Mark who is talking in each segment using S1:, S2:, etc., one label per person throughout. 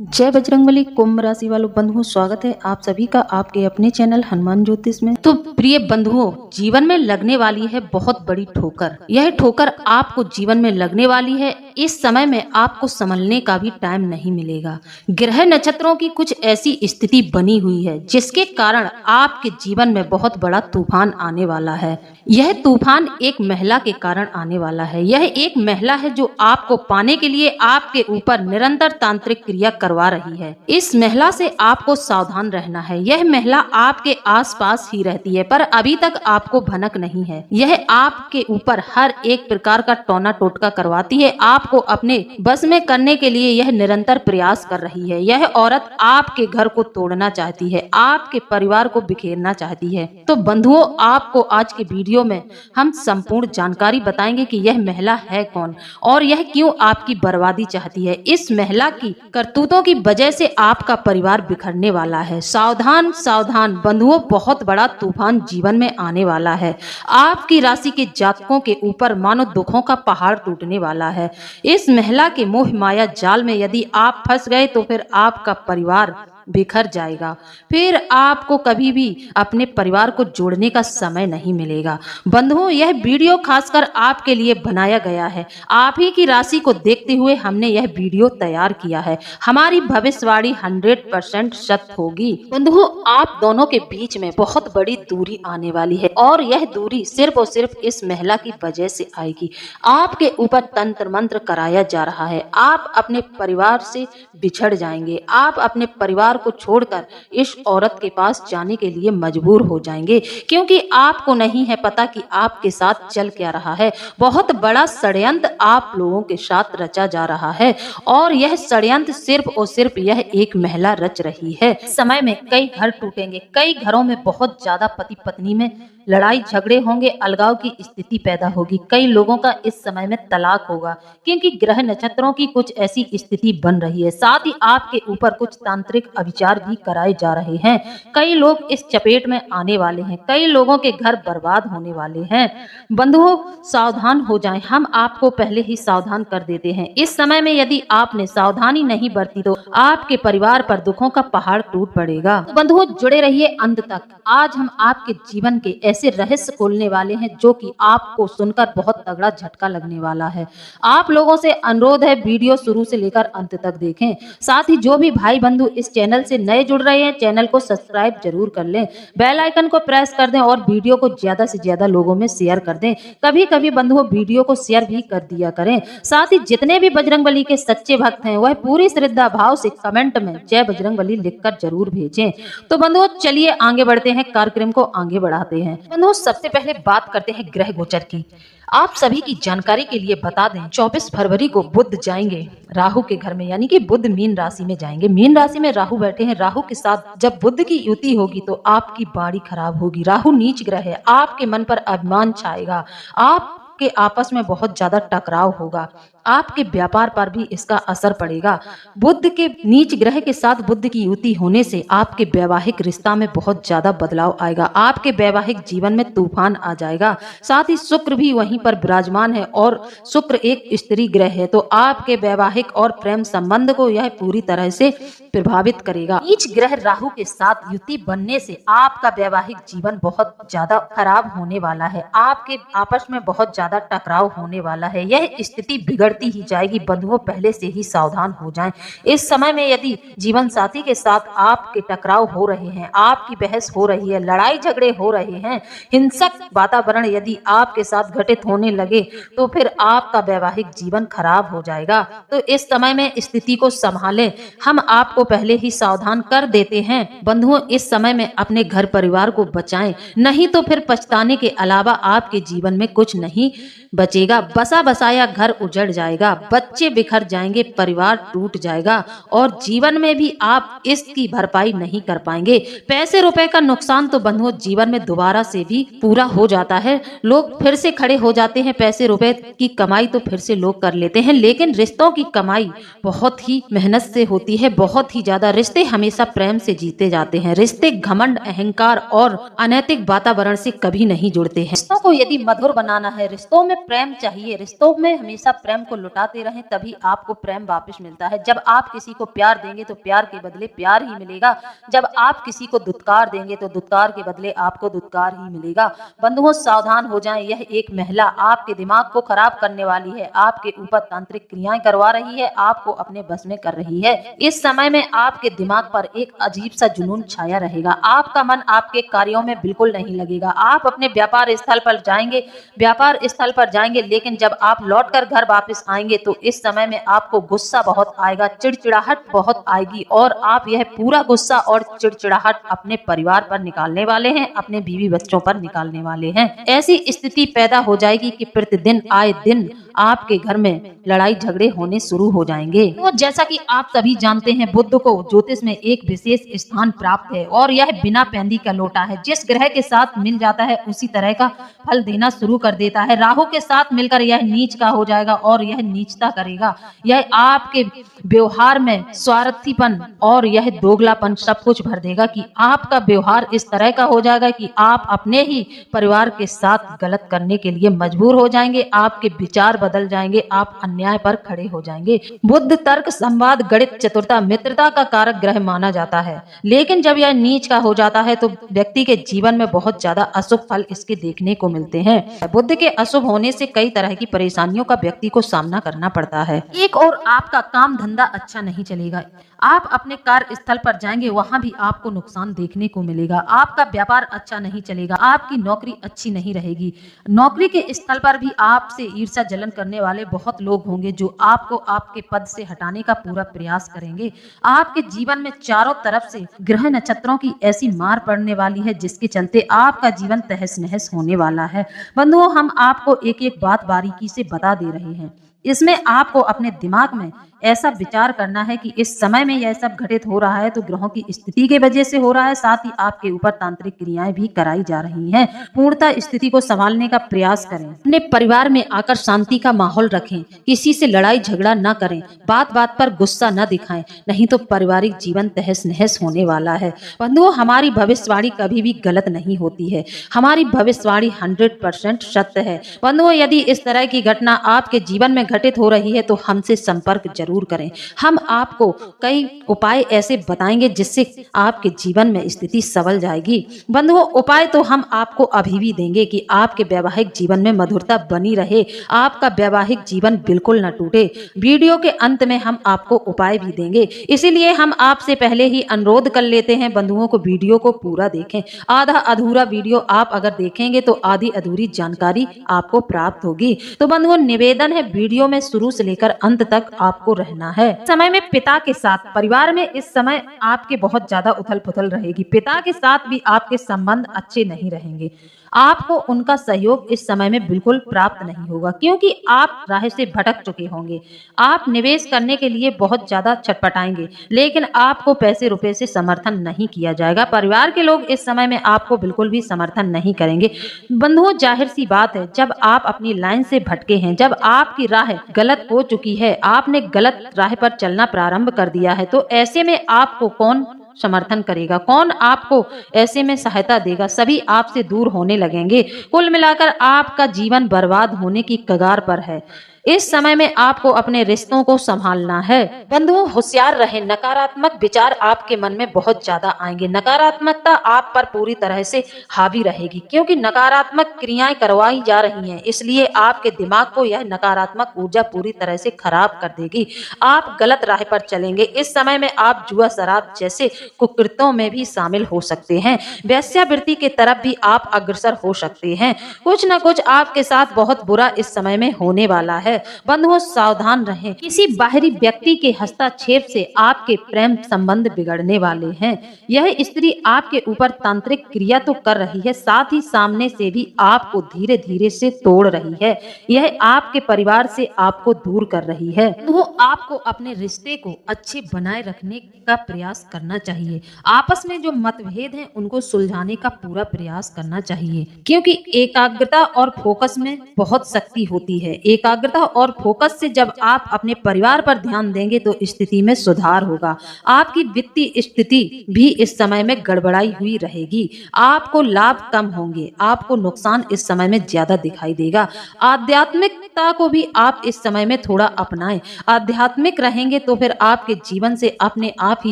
S1: जय बजरंगबली। कुंभ राशि वालों बंधुओं, स्वागत है आप सभी का आपके अपने चैनल हनुमान ज्योतिष में। तो प्रिय बंधुओं, जीवन में लगने वाली है बहुत बड़ी ठोकर। यह ठोकर आपको जीवन में लगने वाली है। इस समय में आपको संभलने का भी टाइम नहीं मिलेगा। ग्रह नक्षत्रों की कुछ ऐसी स्थिति बनी हुई है जिसके कारण आपके जीवन में बहुत बड़ा तूफान आने वाला है। यह तूफान एक महिला के कारण आने वाला है। यह एक महिला है जो आपको पाने के लिए आपके ऊपर निरंतर तांत्रिक क्रिया करवा रही है। इस महिला से आपको सावधान रहना है। यह महिला आपके आसपास ही रहती है पर अभी तक आपको भनक नहीं है। यह आपके ऊपर हर एक प्रकार का टोना टोटका करवाती है। आपको अपने बस में करने के लिए यह निरंतर प्रयास कर रही है। यह औरत आपके घर को तोड़ना चाहती है, आपके परिवार को बिखेरना चाहती है। तो बंधुओं, आपको आज के वीडियो में हम संपूर्ण जानकारी बताएंगे कि यह महिला है कौन और यह क्यों आपकी बर्बादी चाहती है। इस महिला की करतूतों की वजह से आपका परिवार बिखरने वाला है। सावधान सावधान बंधुओं, बहुत बड़ा तूफान जीवन में आने वाला है। आपकी राशि के जातकों के ऊपर मानो दुखों का पहाड़ टूटने वाला है। इस महिला के मोह माया जाल में यदि आप फंस गए तो फिर आपका परिवार बिखर जाएगा। फिर आपको कभी भी अपने परिवार को जोड़ने का समय नहीं मिलेगा। बंधुओं, यह वीडियो खासकर आपके लिए बनाया गया है। आप ही की राशि को देखते हुए हमने यह वीडियो तैयार किया है। हमारी भविष्यवाणी 100% सत्य होगी। बंधुओं, आप दोनों के बीच में बहुत बड़ी दूरी आने वाली है और यह दूरी सिर्फ और सिर्फ इस महिला की वजह से आएगी। आपके ऊपर तंत्र मंत्र कराया जा रहा है। आप अपने परिवार से बिछड़ जाएंगे। आप अपने परिवार को छोड़कर इस औरत के पास जाने के लिए मजबूर हो जाएंगे, क्योंकि आपको नहीं है पता कि आपके साथ चल क्या रहा है। बहुत बड़ा षड्यंत्र आप लोगों के साथ रचा जा रहा है और यह षड्यंत्र सिर्फ और सिर्फ यह एक महिला रच रही है। समय में कई घर टूटेंगे, कई घरों में बहुत ज्यादा पति पत्नी में लड़ाई झगड़े होंगे, अलगाव की स्थिति पैदा होगी। कई लोगों का इस समय में तलाक होगा क्योंकि ग्रह नक्षत्रों की कुछ ऐसी स्थिति बन रही है। साथ ही आपके ऊपर कुछ तांत्रिक अविचार भी कराए जा रहे हैं। कई लोग इस चपेट में आने वाले हैं। कई लोगों के घर बर्बाद होने वाले हैं। बंधुओं, सावधान हो जाएं। हम आपको पहले ही सावधान कर देते हैं। इस समय में यदि आपने सावधानी नहीं बरती तो आपके परिवार पर दुखों का पहाड़ टूट पड़ेगा। तो बंधुओं, जुड़े रहिए अंत तक। आज हम आपके जीवन के ऐसे रहस्य खोलने वाले हैं जो कि आपको सुनकर बहुत तगड़ा झटका लगने वाला है। आप लोगों से अनुरोध है, वीडियो शुरू से लेकर अंत तक देखें। साथ ही जो भी भाई बंधु इस चैनल से नए जुड़ रहे हैं, चैनल को सब्सक्राइब जरूर कर लें, बेल आइकन को प्रेस कर दें और वीडियो को ज्यादा से ज्यादा लोगों में शेयर कर दें। कभी कभी बंधुओं, वीडियो को शेयर भी कर दिया करें। साथ ही जितने भी बजरंगबली के सच्चे भक्त हैं वह पूरी श्रद्धा भाव से कमेंट में जय बजरंगबली लिखकर जरूर भेजें। तो बंधुओं, चलिए आगे बढ़ते हैं, कार्यक्रम को आगे बढ़ाते हैं। बंधुओं, सबसे पहले बात करते हैं ग्रह गोचर की। आप सभी की जानकारी के लिए बता दें, 24 फरवरी को बुध जाएंगे राहु के घर में, यानी कि बुध मीन राशि में जाएंगे। मीन राशि में राहु बैठे हैं। राहु के साथ जब बुध की युति होगी तो आपकी बाड़ी खराब होगी। राहु नीच ग्रह है। आपके मन पर अभिमान छाएगा। आपके आपस में बहुत ज्यादा टकराव होगा। आपके व्यापार पर भी इसका असर पड़ेगा। बुध के नीच ग्रह के साथ बुध की युति होने से आपके वैवाहिक रिश्ता में बहुत ज्यादा बदलाव आएगा। आपके वैवाहिक जीवन में तूफान आ जाएगा। साथ ही शुक्र भी वहीं पर विराजमान है और शुक्र एक स्त्री ग्रह है, तो आपके वैवाहिक और प्रेम संबंध को यह पूरी तरह से प्रभावित करेगा। नीच ग्रह राहु के साथ युति बनने से आपका वैवाहिक जीवन बहुत ज्यादा खराब होने वाला है। आपके आपस में बहुत ज्यादा टकराव होने वाला है। यह स्थिति बिगड़ती ही जाएगी। बंधुओं, पहले से ही सावधान हो जाएं। इस समय में यदि जीवन साथी के साथ आपके टकराव हो रहे हैं, आपकी बहस हो रही है, लड़ाई झगड़े हो रहे हैं, हिंसक वातावरण यदि आपके साथ घटित होने लगे तो फिर आपका वैवाहिक जीवन खराब हो जाएगा। तो इस समय में स्थिति को संभालें। हम आपको पहले ही सावधान कर देते हैं। बंधुओं, इस समय में अपने घर परिवार को बचाएं, नहीं तो फिर पछताने के अलावा आपके जीवन में कुछ नहीं बचेगा। बसा बसाया घर उजड़ जाएगा, बच्चे बिखर जाएंगे, परिवार टूट जाएगा और जीवन में भी आप इसकी भरपाई नहीं कर पाएंगे। पैसे रुपए का नुकसान तो बंधुओं जीवन में दोबारा से भी पूरा हो जाता है। लोग फिर से खड़े हो जाते हैं। पैसे रुपए की कमाई तो फिर से लोग कर लेते हैं, लेकिन रिश्तों की कमाई बहुत ही मेहनत से होती है, बहुत ही ज्यादा। रिश्ते हमेशा प्रेम से जीते जाते हैं। रिश्ते घमंड, अहंकार और अनैतिक वातावरण से कभी नहीं जुड़ते हैं। रिश्तों को यदि मधुर बनाना है, रिश्तों में प्रेम चाहिए, रिश्तों में हमेशा प्रेम को लुटाते रहें, तभी आपको प्रेम वापस मिलता है। जब आप किसी को प्यार देंगे तो प्यार के बदले प्यार ही मिलेगा। जब आप किसी को दुत्कार देंगे तो दुत्कार के बदले आपको दुत्कार ही मिलेगा। बंधुओं, सावधान हो जाएं, यह एक महिला आपके दिमाग को खराब करने वाली है, आपके ऊपर तांत्रिक क्रियाएं करवा रही है, आपको अपने बस में कर रही है। इस समय में आपके दिमाग पर एक अजीब सा जुनून छाया रहेगा। आपका मन आपके कार्यों में बिल्कुल नहीं लगेगा। आप अपने व्यापार स्थल पर जाएंगे, लेकिन जब आप लौटकर घर वापस आएंगे तो इस समय में आपको गुस्सा बहुत आएगा, चिड़चिड़ाहट बहुत आएगी और आप यह पूरा गुस्सा और चिड़चिड़ाहट अपने परिवार पर निकालने वाले हैं, अपने बीवी बच्चों पर निकालने वाले हैं। ऐसी स्थिति पैदा हो जाएगी कि प्रतिदिन आए दिन आपके घर में लड़ाई झगड़े होने शुरू हो जाएंगे। तो जैसा कि आप सभी जानते हैं, बुध को ज्योतिष में एक विशेष स्थान प्राप्त है और यह बिना पेंदी का लोटा है। जिस ग्रह के साथ मिल जाता है उसी तरह का फल देना शुरू कर देता है। राहु के साथ मिलकर यह नीच का हो जाएगा और यह नीचता करेगा। यह आपके व्यवहार में स्वार्थीपन और यह दोगलापन सब कुछ भर देगा कि आपका व्यवहार इस तरह का हो जाएगा कि आप अपने ही परिवार के साथ गलत करने के लिए मजबूर हो जाएंगे। आपके विचार बदल जाएंगे, आप अन्याय पर खड़े हो जाएंगे। बुध तर्क, संवाद, गणित, चतुरता, मित्रता का कारक ग्रह माना जाता है, लेकिन जब यह नीच का हो जाता है तो व्यक्ति के जीवन में बहुत ज्यादा अशुभ फल इसके देखने को मिलते हैं। बुध के अशुभ होने से कई तरह की परेशानियों का व्यक्ति को सामना करना पड़ता है। एक और आपका काम धंधा अच्छा नहीं चलेगा। आप अपने कार्य स्थल पर जाएंगे, वहां भी आपको नुकसान देखने को मिलेगा। आपका व्यापार अच्छा नहीं चलेगा, आपकी नौकरी अच्छी नहीं रहेगी। नौकरी के स्थल पर भी आपसे ईर्ष्या जलन करने वाले बहुत लोग होंगे जो आपको आपके पद से हटाने का पूरा प्रयास करेंगे। आपके जीवन में चारों तरफ से ग्रह नक्षत्रों की ऐसी मार पड़ने वाली है जिसके चलते आपका जीवन तहस नहस होने वाला है। बंधुओं, हम आपको एक एक बात बारीकी से बता दे रहे हैं। इसमें आपको अपने दिमाग में ऐसा विचार करना है कि इस समय में यह सब घटित हो रहा है तो ग्रहों की स्थिति की वजह से हो रहा है, साथ ही आपके ऊपर तांत्रिक क्रियाएं भी कराई जा रही हैं। पूर्णतः स्थिति को संभालने का प्रयास करें। अपने परिवार में आकर शांति का माहौल रखें, किसी से लड़ाई झगड़ा न करें, बात बात पर गुस्सा न दिखाएं, नहीं तो पारिवारिक जीवन तहस नहस होने वाला है। बंधुओं, हमारी भविष्यवाणी कभी भी गलत नहीं होती है, हमारी भविष्यवाणी 100% सत्य है। बंधुओं, यदि इस तरह की घटना आपके जीवन में घटित हो रही है तो हमसे संपर्क जरूर करें। हम आपको कई उपाय ऐसे बताएंगे जिससे आपके जीवन में स्थिति संभल जाएगी। बंधुओं, उपाय तो हम आपको अभी भी देंगे कि आपके वैवाहिक जीवन में मधुरता बनी रहे, आपका वैवाहिक जीवन बिल्कुल न टूटे। वीडियो के अंत में हम आपको उपाय भी देंगे, इसीलिए हम आपसे पहले ही अनुरोध कर लेते हैं बंधुओं को वीडियो को पूरा देखें। आधा अधूरा वीडियो आप अगर देखेंगे तो आधी अधूरी जानकारी आपको प्राप्त होगी। तो बंधुओं, निवेदन है वीडियो में शुरू से लेकर अंत तक आपको रहना है। समय में पिता के साथ परिवार में इस समय आपके बहुत ज्यादा उथल पुथल रहेगी। पिता के साथ भी आपके संबंध अच्छे नहीं रहेंगे। आपको उनका सहयोग इस समय में बिल्कुल प्राप्त नहीं होगा क्योंकि आप राह से भटक चुके होंगे। आप निवेश करने के लिए बहुत ज्यादा छटपटाएंगे, लेकिन आपको पैसे रुपए से समर्थन नहीं किया जाएगा। परिवार के लोग इस समय में आपको बिल्कुल भी समर्थन नहीं करेंगे। बंधुओं, जाहिर सी बात है, जब आप अपनी लाइन से भटके हैं, जब आपकी राह गलत हो चुकी है, आपने गलत राह पर चलना प्रारंभ कर दिया है, तो ऐसे में आपको कौन समर्थन करेगा, कौन आपको ऐसे में सहायता देगा? सभी आपसे दूर होने लगेंगे। कुल मिलाकर आपका जीवन बर्बाद होने की कगार पर है। इस समय में आपको अपने रिश्तों को संभालना है। बंधुओं, होशियार रहें, नकारात्मक विचार आपके मन में बहुत ज्यादा आएंगे। नकारात्मकता आप पर पूरी तरह से हावी रहेगी क्योंकि नकारात्मक क्रियाएं करवाई जा रही हैं, इसलिए आपके दिमाग को यह नकारात्मक ऊर्जा पूरी तरह से खराब कर देगी। आप गलत राह पर चलेंगे। इस समय में आप जुआ, शराब जैसे कुकृत्यों में भी शामिल हो सकते हैं। वेश्यावृत्ति की तरफ भी आप अग्रसर हो सकते हैं। कुछ न कुछ आपके साथ बहुत बुरा इस समय में होने वाला है। बंधुओं, सावधान रहें, किसी बाहरी व्यक्ति के हस्तक्षेप से आपके प्रेम संबंध बिगड़ने वाले हैं। यह स्त्री आपके ऊपर तांत्रिक क्रिया तो कर रही है, साथ ही सामने से भी आपको धीरे धीरे से तोड़ रही है। यह आपके परिवार से आपको दूर कर रही है। वो आपको अपने रिश्ते को अच्छे बनाए रखने का प्रयास करना चाहिए। आपस में जो मतभेद हैं उनको सुलझाने का पूरा प्रयास करना चाहिए क्योंकि एकाग्रता और फोकस में बहुत शक्ति होती है। एकाग्रता आग्रह और फोकस से जब आप अपने परिवार पर ध्यान देंगे तो स्थिति में सुधार होगा। आपकी वित्तीय स्थिति भी इस समय में गड़बड़ाई हुई रहेगी। आपको लाभ कम होंगे, आपको नुकसान इस समय में ज्यादा दिखाई देगा। आध्यात्मिकता को भी आप इस समय में थोड़ा अपनाएं। आध्यात्मिक रहेंगे तो फिर आपके जीवन से अपने आप ही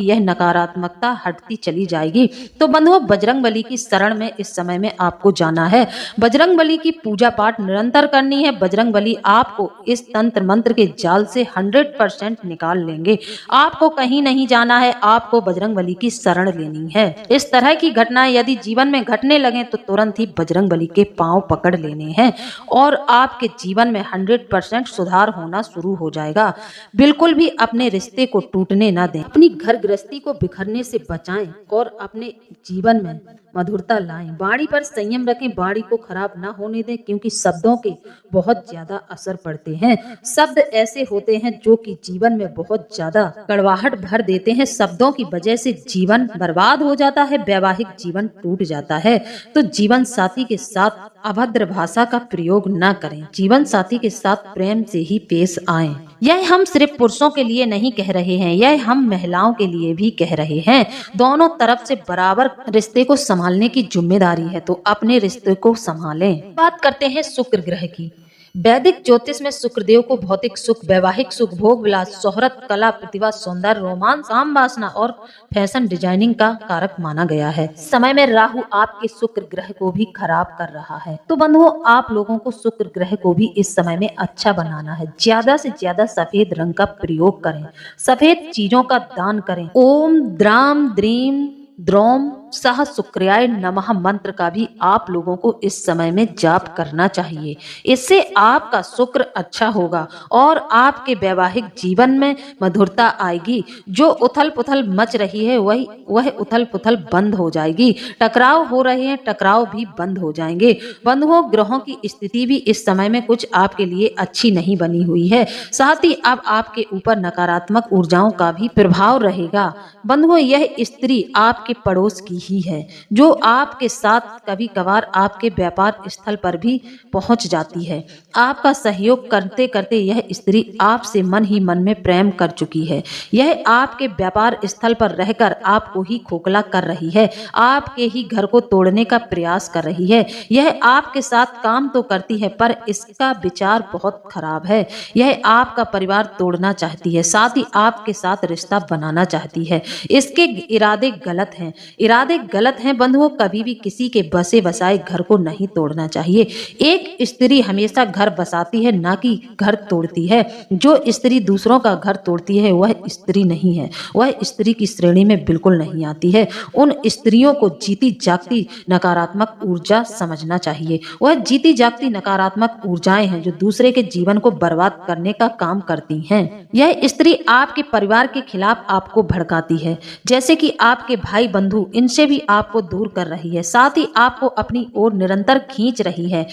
S1: यह नकारात्मकता हटती चली जाएगी। तो बंधुओं, बजरंगबली की शरण में इस समय में आपको जाना है। बजरंगबली की पूजा पाठ निरंतर करनी है। बजरंगबली आपको इस तंत्र मंत्र के जाल से 100% निकाल लेंगे। आपको कहीं नहीं जाना है, आपको बजरंगबली की शरण लेनी है। इस तरह की घटनाएं यदि जीवन में घटने लगे तो तुरंत ही बजरंगबली के पांव पकड़ लेने हैं और आपके जीवन में 100% सुधार होना शुरू हो जाएगा। बिल्कुल भी अपने रिश्ते को टूटने ना दें, अपनी घर गृहस्थी को बिखरने से बचाएं और अपने जीवन में मधुरता लाएं। वाणी पर संयम रखें, वाणी को खराब ना होने दें, क्योंकि शब्दों के बहुत ज्यादा असर पड़ते हैं। शब्द ऐसे होते हैं जो कि जीवन में बहुत ज्यादा कड़वाहट भर देते हैं। शब्दों की वजह से जीवन बर्बाद हो जाता है, वैवाहिक जीवन टूट जाता है। तो जीवन साथी के साथ अभद्र भाषा का प्रयोग न करें। जीवन साथी के साथ प्रेम से ही पेश आएं। यह हम सिर्फ पुरुषों के लिए नहीं कह रहे हैं, यह हम महिलाओं के लिए भी कह रहे हैं। दोनों तरफ से बराबर रिश्ते को संभालने की जिम्मेदारी है, तो अपने रिश्ते को संभालें। बात करते हैं शुक्र ग्रह की। वैदिक ज्योतिष में शुक्रदेव को भौतिक सुख, वैवाहिक सुख, भोग विलास, शोहरत, कला, प्रतिभा, सौंदर्य, रोमांस, काम वासना और फैशन डिजाइनिंग का कारक माना गया है। समय में राहु आपके शुक्र ग्रह को भी खराब कर रहा है। तो बंधुओं, आप लोगों को शुक्र ग्रह को भी इस समय में अच्छा बनाना है। ज्यादा से ज्यादा सफेद रंग का प्रयोग करें, सफेद चीजों का दान करें। ओम द्राम द्रीम द्रोम सह शुक्राय नमः मंत्र का भी आप लोगों को इस समय में जाप करना चाहिए। इससे आपका शुक्र अच्छा होगा और आपके वैवाहिक जीवन में मधुरता आएगी। जो उथल पुथल मच रही है वह उथल पुथल बंद हो जाएगी। टकराव हो रहे हैं, टकराव भी बंद हो जाएंगे। बंधुओं, ग्रहों की स्थिति भी इस समय में कुछ आपके लिए अच्छी नहीं बनी हुई है। साथ ही अब आपके ऊपर नकारात्मक ऊर्जाओं का भी प्रभाव रहेगा। बंधुओं, यह स्त्री आपके पड़ोस की ही है, जो आपके साथ कभी कभार आपके व्यापार स्थल पर भी पहुंच जाती है। आपका सहयोग करते करते यह स्त्री आपसे मन ही मन में प्रेम कर चुकी है। यह आपके व्यापार स्थल पर रहकर आपको ही खोखला कर रही है, आपके ही घर को तोड़ने का प्रयास कर रही है। यह आपके साथ काम तो करती है, पर इसका विचार बहुत खराब है। यह आपका परिवार तोड़ना चाहती है, साथ ही आपके साथ रिश्ता बनाना चाहती है। इसके इरादे गलत हैं, इरादे गलत हैं। बंधुओं, कभी भी किसी के बसे बसाए घर को नहीं तोड़ना चाहिए। एक स्त्री हमेशा घर बसाती है, ना कि घर तोड़ती है। जो स्त्री दूसरों का घर तोड़ती है वह स्त्री नहीं है, वह स्त्री की श्रेणी में बिल्कुल नहीं आती है। उन स्त्रियों को जीती जागती नकारात्मक ऊर्जा समझना चाहिए। वह जीती जागती नकारात्मक ऊर्जाएं हैं जो दूसरे के जीवन को बर्बाद करने का काम करती हैं। यह स्त्री आपके परिवार के खिलाफ आपको भड़काती है, जैसे कि आपके भाई बंधु, इनसे भी आपको दूर कर रही है, साथ ही आपको अपनी ओर निरंतर खींच रही है।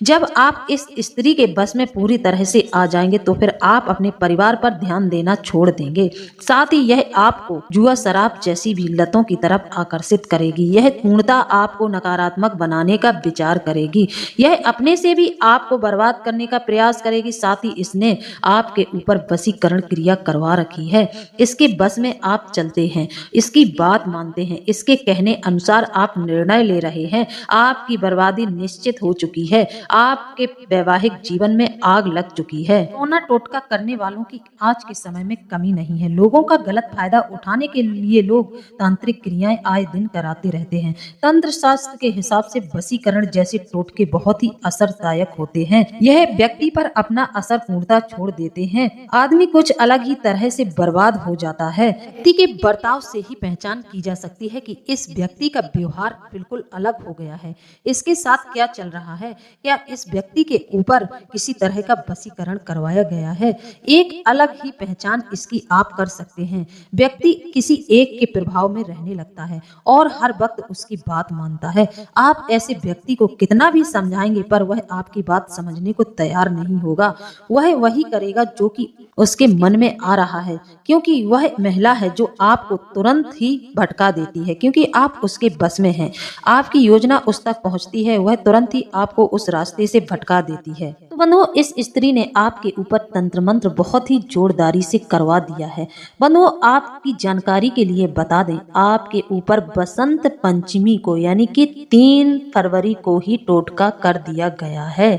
S1: जब आप इस स्त्री के बस में पूरी तरह से आ जाएंगे तो फिर आप अपने परिवार पर ध्यान देना छोड़ देंगे। साथ ही यह आपको जुआ, शराब जैसी भी लतों की तरफ आकर्षित करेगी। यह पूर्णतः आपको नकारात्मक बनाने का विचार करेगी। यह अपने से भी आपको बर्बाद करने का प्रयास करेगी। साथ ही इसने आपके ऊपर वशीकरण क्रिया करवा रखी है। इसके बस में आप चलते हैं, इसकी बात मानते हैं, इसके कहने अनुसार आप निर्णय ले रहे हैं। आपकी बर्बादी निश्चित हो चुकी है। आपके वैवाहिक जीवन में आग लग चुकी है। टोना टोटका करने वालों की आज के समय में कमी नहीं है। लोगों का गलत फायदा उठाने के लिए लोग तांत्रिक क्रियाएं आए दिन कराते रहते हैं। तंत्र शास्त्र के हिसाब से वशीकरण जैसे टोटके बहुत ही असरदायक होते हैं। यह व्यक्ति पर अपना असर पूर्णतः छोड़ देते हैं। आदमी कुछ अलग ही तरह से बर्बाद हो जाता है। व्यक्ति के बर्ताव से ही पहचान की जा सकती है कि इस व्यक्ति का व्यवहार बिल्कुल अलग हो गया है। इसके साथ क्या चल रहा है? क्या इस व्यक्ति के ऊपर किसी तरह का वशीकरण करवाया गया है? एक अलग ही पहचान इसकी आप कर सकते हैं। व्यक्ति किसी एक के प्रभाव में रहने लगता है और हर वक्त उसकी बात मानता है। आप ऐसे व्यक्ति को कितना भी समझाएंगे पर वह आपकी बात समझने को तैयार नहीं होगा। वह वही करेगा जो कि उसके मन में आ रहा है, क्योंकि वह महिला है जो आपको तुरंत ही भटका देती है, क्योंकि आप उसके बस में हैं। आपकी योजना उस तक पहुंचती है, वह तुरंत ही आपको उस रास्ते से भटका देती है। तो बंधुओं, इस स्त्री ने आपके ऊपर तंत्र मंत्र बहुत ही जोरदारी से करवा दिया है। बंधुओं, आपकी जानकारी के लिए बता दें, आपके ऊपर बसंत पंचमी को यानी कि 3 फरवरी को ही टोटका कर दिया गया है।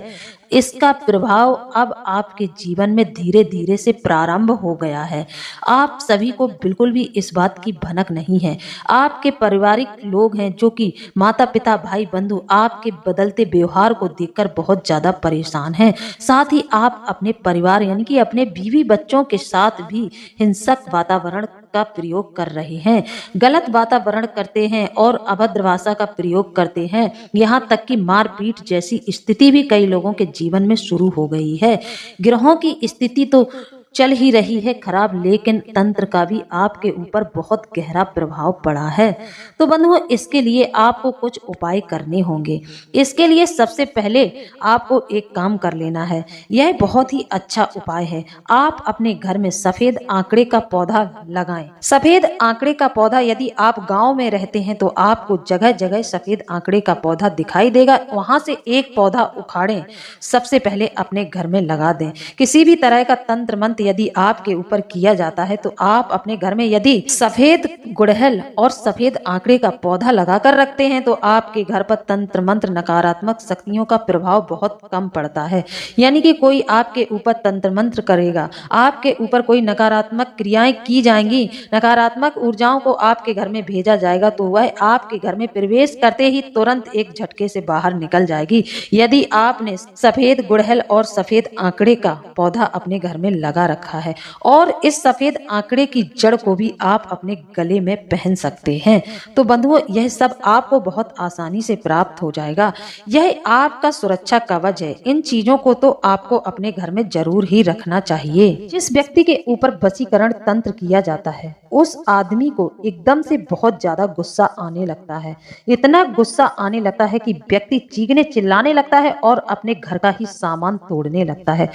S1: इसका प्रभाव अब आपके जीवन में धीरे धीरे से प्रारंभ हो गया है। आप सभी को बिल्कुल भी इस बात की भनक नहीं है। आपके पारिवारिक लोग हैं जो कि माता पिता भाई बंधु आपके बदलते व्यवहार को देखकर बहुत ज्यादा परेशान हैं। साथ ही आप अपने परिवार यानी कि अपने बीवी बच्चों के साथ भी हिंसक वातावरण का प्रयोग कर रहे हैं, गलत वातावरण करते हैं और अभद्र भाषा का प्रयोग करते हैं। यहाँ तक कि मारपीट जैसी स्थिति भी कई लोगों के जीवन में शुरू हो गई है। ग्रहों की स्थिति तो चल ही रही है खराब, लेकिन तंत्र का भी आपके ऊपर बहुत गहरा प्रभाव पड़ा है। तो बंधुओं, इसके लिए आपको कुछ उपाय करने होंगे। इसके लिए सबसे पहले आपको एक काम कर लेना है। यह बहुत ही अच्छा उपाय है। आप अपने घर में सफेद आंकड़े का पौधा लगाएं। सफेद आंकड़े का पौधा, यदि आप गांव में रहते हैं तो आपको जगह जगह सफेद आंकड़े का पौधा दिखाई देगा। वहां से एक पौधा उखाड़ें, सबसे पहले अपने घर में लगा दें। किसी भी तरह का तंत्र मंत्र यदि आपके ऊपर किया जाता है तो आप अपने घर में यदि सफेद गुड़हल और सफेद आंकड़े का पौधा लगाकर रखते हैं तो आपके घर पर तंत्र मंत्र नकारात्मक शक्तियों का प्रभाव बहुत कम पड़ता है। यानी कि कोई आपके ऊपर तंत्र मंत्र करेगा, आपके ऊपर कोई नकारात्मक क्रियाएं की जाएंगी, नकारात्मक ऊर्जाओं को आपके घर में भेजा जाएगा तो वह आपके घर में प्रवेश करते ही तुरंत एक झटके से बाहर निकल जाएगी। यदि आपने सफेद गुड़हल और सफेद आंकड़े का पौधा अपने घर में लगा रखा है और इस सफेद आंकड़े की जड़ को भी आप अपने गले में पहन सकते हैं, तो बंधुओं यह सब आपको बहुत आसानी से प्राप्त हो जाएगा। यह आपका सुरक्षा कवच है। इन चीजों को तो आपको अपने घर में जरूर ही रखना चाहिए। जिस व्यक्ति के ऊपर वशीकरण तंत्र किया जाता है उस आदमी को एकदम से बहुत ज्यादा गुस्सा आने लगता है। इतना गुस्सा आने लगता है कि व्यक्ति चीखने चिल्लाने लगता है और अपने घर का ही सामान तोड़ने लगता है।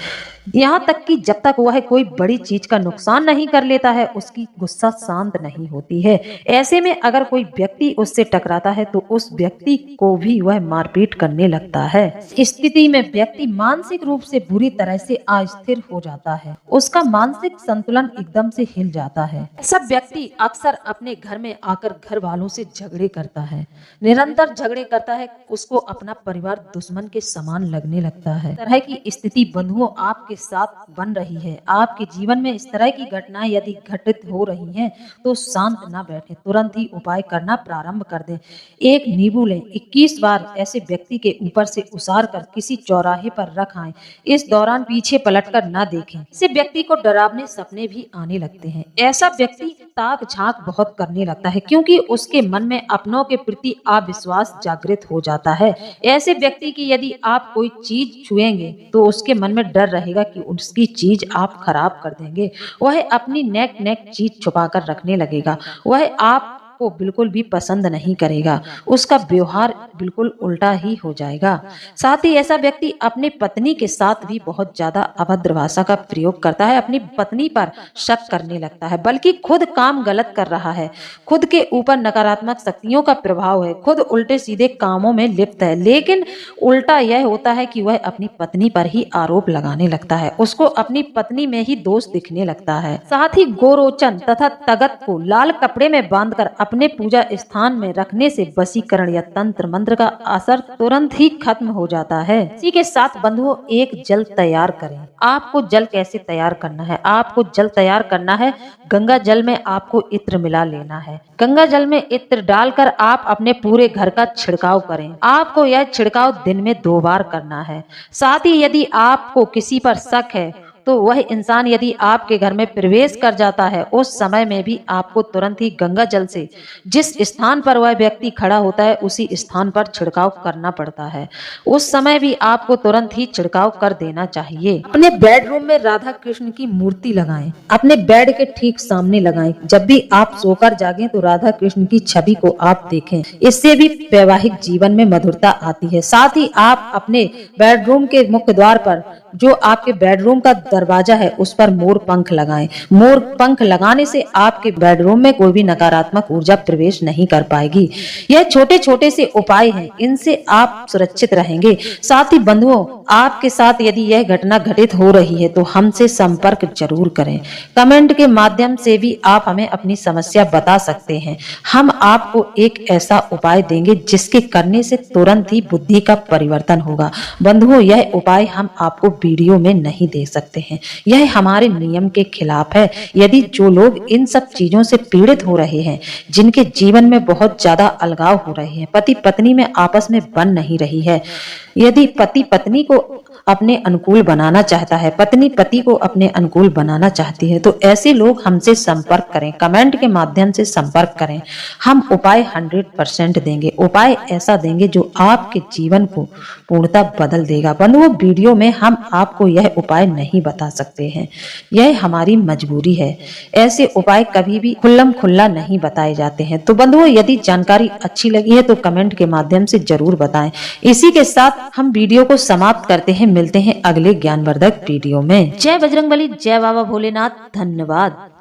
S1: यहाँ तक कि जब तक वह कोई बड़ी चीज का नुकसान नहीं कर लेता है उसकी गुस्सा शांत नहीं होती है। ऐसे में अगर कोई व्यक्ति उससे टकराता है तो उस व्यक्ति को भी वह मारपीट करने लगता है। इस स्थिति में व्यक्ति मानसिक रूप से बुरी तरह से अस्थिर हो जाता है। उसका मानसिक संतुलन एकदम से हिल जाता है। सब व्यक्ति अक्सर अपने घर में आकर घर वालों से झगड़े करता है, निरंतर झगड़े करता है। उसको अपना परिवार दुश्मन के समान लगने लगता है। इस तरह की स्थिति बंधुओं आपके साथ बन रही है। आपके जीवन में इस तरह की घटनाएं यदि घटित हो रही हैं तो शांत ना बैठे, तुरंत ही उपाय करना प्रारंभ कर दें। एक नींबू लें, 21 बार ऐसे व्यक्ति के ऊपर से उसार कर किसी चौराहे पर रख आएं। इस दौरान पीछे पलटकर ना देखें। इसे व्यक्ति को डरावने सपने भी आने लगते हैं। ऐसा व्यक्ति ताक झांक बहुत करने लगता है क्योंकि उसके मन में अपनों के प्रति अविश्वास जागृत हो जाता है। ऐसे व्यक्ति की यदि आप कोई चीज छुएंगे तो उसके मन में डर रहेगा कि उसकी चीज आप खराब कर देंगे। वह अपनी नेक चीज छुपा कर रखने लगेगा। वह आप को बिल्कुल भी पसंद नहीं करेगा। उसका व्यवहार बिल्कुल उल्टा ही हो जाएगा। साथ ही ऐसा व्यक्ति अपनी पत्नी के साथ भी बहुत ज्यादा अभद्र भाषा का प्रयोग करता है। अपनी पत्नी पर शक करने लगता है, बल्कि खुद काम गलत कर रहा है। खुद के ऊपर नकारात्मक शक्तियों का प्रभाव है। खुद उल्टे सीधे कामों में लिप्त है, लेकिन उल्टा यह होता है कि वह अपनी पत्नी पर ही आरोप लगाने लगता है। उसको अपनी पत्नी में ही दोष दिखने लगता है। साथ ही गोरोचन तथा तगत को लाल कपड़े में बांधकर अपने पूजा स्थान में रखने से वशीकरण या तंत्र मंत्र का असर तुरंत ही खत्म हो जाता है। इसी के साथ बंधुओं एक जल तैयार करें। आपको जल कैसे तैयार करना है? आपको जल तैयार करना है, गंगा जल में आपको इत्र मिला लेना है। गंगा जल में इत्र डालकर आप अपने पूरे घर का छिड़काव करें। आपको यह छिड़काव दिन में 2 बार करना है। साथ ही यदि आपको किसी पर शक है तो वह इंसान यदि आपके घर में प्रवेश कर जाता है उस समय में भी आपको तुरंत ही गंगा जल से जिस स्थान पर वह व्यक्ति खड़ा होता है उसी स्थान पर छिड़काव करना पड़ता है। उस समय भी आपको तुरंत ही छिड़काव कर देना चाहिए। अपने बेडरूम में राधा कृष्ण की मूर्ति लगाएं। अपने बेड के ठीक सामने लगाएं। जब भी आप सोकर जागें तो राधा कृष्ण की छवि को आप देखें। इससे भी वैवाहिक जीवन में मधुरता आती है। साथ ही आप अपने बेडरूम के मुख्य द्वार पर जो आपके बेडरूम का दरवाजा है उस पर मोर पंख लगाएं। मोर पंख लगाने से आपके बेडरूम में कोई भी नकारात्मक ऊर्जा प्रवेश नहीं कर पाएगी। यह छोटे छोटे से उपाय हैं, इनसे आप सुरक्षित रहेंगे। साथ ही बंधुओं, आपके साथ यदि यह घटना घटित हो रही है तो हमसे संपर्क जरूर करें। कमेंट के माध्यम से भी आप हमें अपनी समस्या बता सकते हैं। हम आपको एक ऐसा उपाय देंगे जिसके करने से तुरंत ही बुद्धि का परिवर्तन होगा। बंधुओं, यह उपाय हम आपको वीडियो में नहीं दे सकते हैं, यह हमारे नियम के खिलाफ है। यदि जो लोग इन सब चीजों से पीड़ित हो रहे हैं, जिनके जीवन में बहुत ज्यादा अलगाव हो रहे हैं, पति पत्नी में आपस में बन नहीं रही है, यदि पति पत्नी को अपने अनुकूल बनाना चाहता है, पत्नी पति को अपने अनुकूल बनाना चाहती है, तो ऐसे लोग हमसे संपर्क करें, कमेंट के माध्यम से संपर्क करें। हम उपाय 100% देंगे, उपाय ऐसा देंगे जो आपके जीवन को पूर्णतः बदल देगा। बंधुओं, वीडियो में हम आपको यह उपाय नहीं बता सकते हैं, यह हमारी मजबूरी है। ऐसे उपाय कभी भी खुल्लम खुल्ला नहीं बताए जाते हैं। तो बंधुओं, यदि जानकारी अच्छी लगी है तो कमेंट के माध्यम से जरूर बताएं। इसी के साथ हम वीडियो को समाप्त करते हैं। मिलते हैं अगले ज्ञानवर्धक वीडियो में। जय बजरंगबली, जय बाबा भोलेनाथ, धन्यवाद।